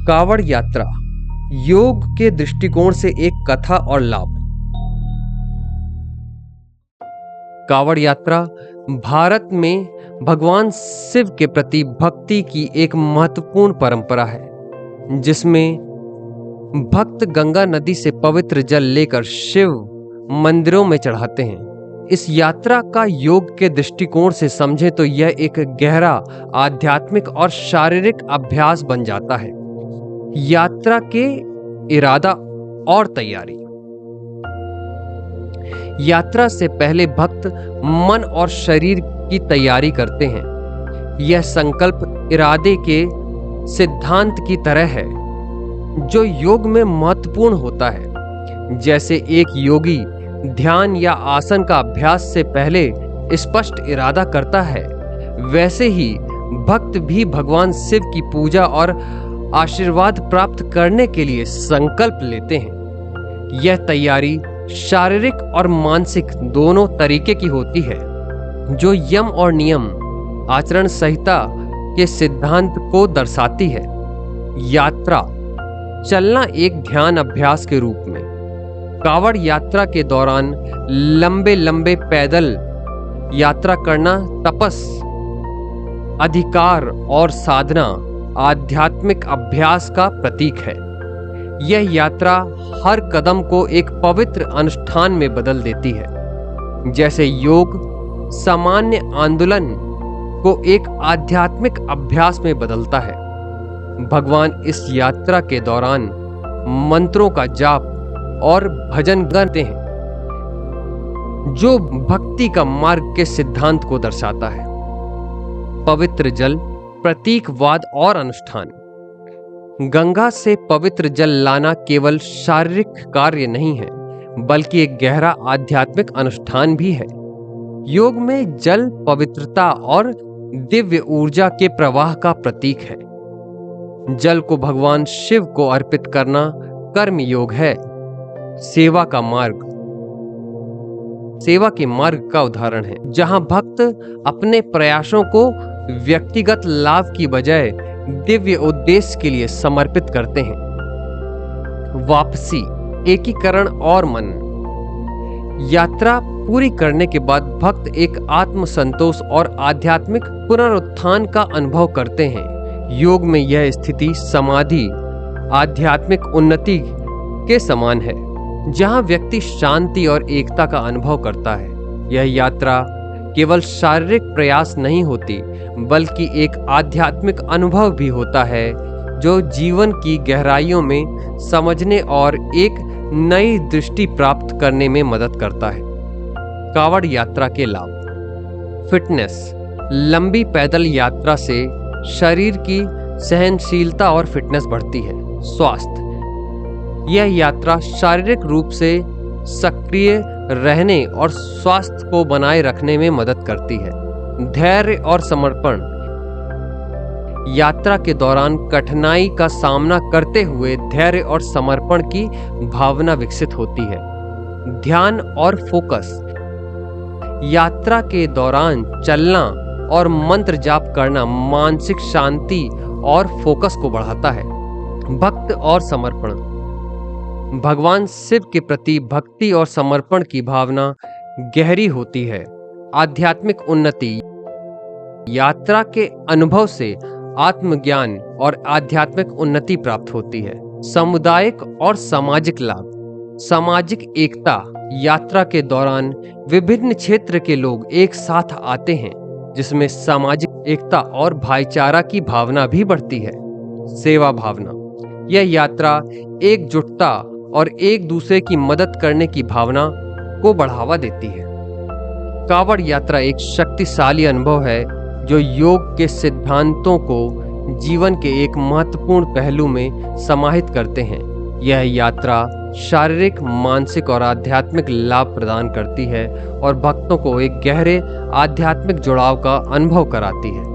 कावड़ यात्रा योग के दृष्टिकोण से एक कथा और लाभ। कावड़ यात्रा भारत में भगवान शिव के प्रति भक्ति की एक महत्वपूर्ण परंपरा है, जिसमें भक्त गंगा नदी से पवित्र जल लेकर शिव मंदिरों में चढ़ाते हैं। इस यात्रा का योग के दृष्टिकोण से समझे तो यह एक गहरा आध्यात्मिक और शारीरिक अभ्यास बन जाता है। यात्रा के इरादा और तैयारी। यात्रा से पहले भक्त मन और शरीर की तैयारी करते हैं। यह संकल्प इरादे के सिद्धांत की तरह है, जो योग में महत्वपूर्ण होता है। जैसे एक योगी ध्यान या आसन का अभ्यास से पहले स्पष्ट इरादा करता है, वैसे ही भक्त भी भगवान शिव की पूजा और आशीर्वाद प्राप्त करने के लिए संकल्प लेते हैं। यह तैयारी शारीरिक और मानसिक दोनों तरीके की होती है, जो यम और नियम आचरण संहिता के सिद्धांत को दर्शाती है। यात्रा चलना एक ध्यान अभ्यास के रूप में। कावड़ यात्रा के दौरान लंबे लंबे पैदल यात्रा करना तपस, अधिकार और साधना, आध्यात्मिक अभ्यास का प्रतीक है। यह यात्रा हर कदम को एक पवित्र अनुष्ठान में बदल देती है। जैसे योग सामान्य आंदोलन को एक आध्यात्मिक अभ्यास में बदलता है। भगवान इस यात्रा के दौरान मंत्रों का जाप और भजन करते हैं, जो भक्ति का मार्ग के सिद्धांत को दर्शाता है। पवित्र जल, प्रतीकवाद और अनुष्ठान। गंगा से पवित्र जल लाना केवल शारीरिक कार्य नहीं है, बल्कि एक गहरा आध्यात्मिक अनुष्ठान भी है। योग में जल पवित्रता और दिव्य ऊर्जा के प्रवाह का प्रतीक है। जल को भगवान शिव को अर्पित करना कर्म योग है। सेवा का मार्ग सेवा के मार्ग का उदाहरण है, जहां भक्त अपने प्रयासों को व्यक्तिगत लाभ की बजाय दिव्य उद्देश्य के लिए समर्पित करते हैं। वापसी, एकीकरण और मन। यात्रा पूरी करने के बाद भक्त एक आत्मसंतोष और आध्यात्मिक पुनरुत्थान का अनुभव करते हैं। योग में यह स्थिति समाधि, आध्यात्मिक उन्नति के समान है, जहां व्यक्ति शांति और एकता का अनुभव करता है। यह यात्रा केवल शारीरिक प्रयास नहीं होती, बल्कि एक आध्यात्मिक अनुभव भी होता है, जो जीवन की गहराइयों में समझने और एक नई दृष्टि प्राप्त करने में मदद करता है। कावड़ यात्रा के लाभ। फिटनेस। लंबी पैदल यात्रा से शरीर की सहनशीलता और फिटनेस बढ़ती है। स्वास्थ्य। यह यात्रा शारीरिक रूप से सक्रिय रहने और स्वास्थ्य को बनाए रखने में मदद करती है। धैर्य और समर्पण। यात्रा के दौरान कठिनाई का सामना करते हुए धैर्य और समर्पण की भावना विकसित होती है। ध्यान और फोकस। यात्रा के दौरान चलना और मंत्र जाप करना मानसिक शांति और फोकस को बढ़ाता है। भक्त और समर्पण। भगवान शिव के प्रति भक्ति और समर्पण की भावना गहरी होती है। आध्यात्मिक उन्नति। यात्रा के अनुभव से आत्मज्ञान और आध्यात्मिक उन्नति प्राप्त होती है। सामुदायिक और सामाजिक लाभ। सामाजिक एकता। यात्रा के दौरान विभिन्न क्षेत्र के लोग एक साथ आते हैं, जिसमें सामाजिक एकता और भाईचारा की भावना भी बढ़ती है। सेवा भावना। यह यात्रा एकजुटता और एक दूसरे की मदद करने की भावना को बढ़ावा देती है। कावड़ यात्रा एक शक्तिशाली अनुभव है, जो योग के सिद्धांतों को जीवन के एक महत्वपूर्ण पहलू में समाहित करते हैं। यह यात्रा शारीरिक, मानसिक और आध्यात्मिक लाभ प्रदान करती है और भक्तों को एक गहरे आध्यात्मिक जुड़ाव का अनुभव कराती है।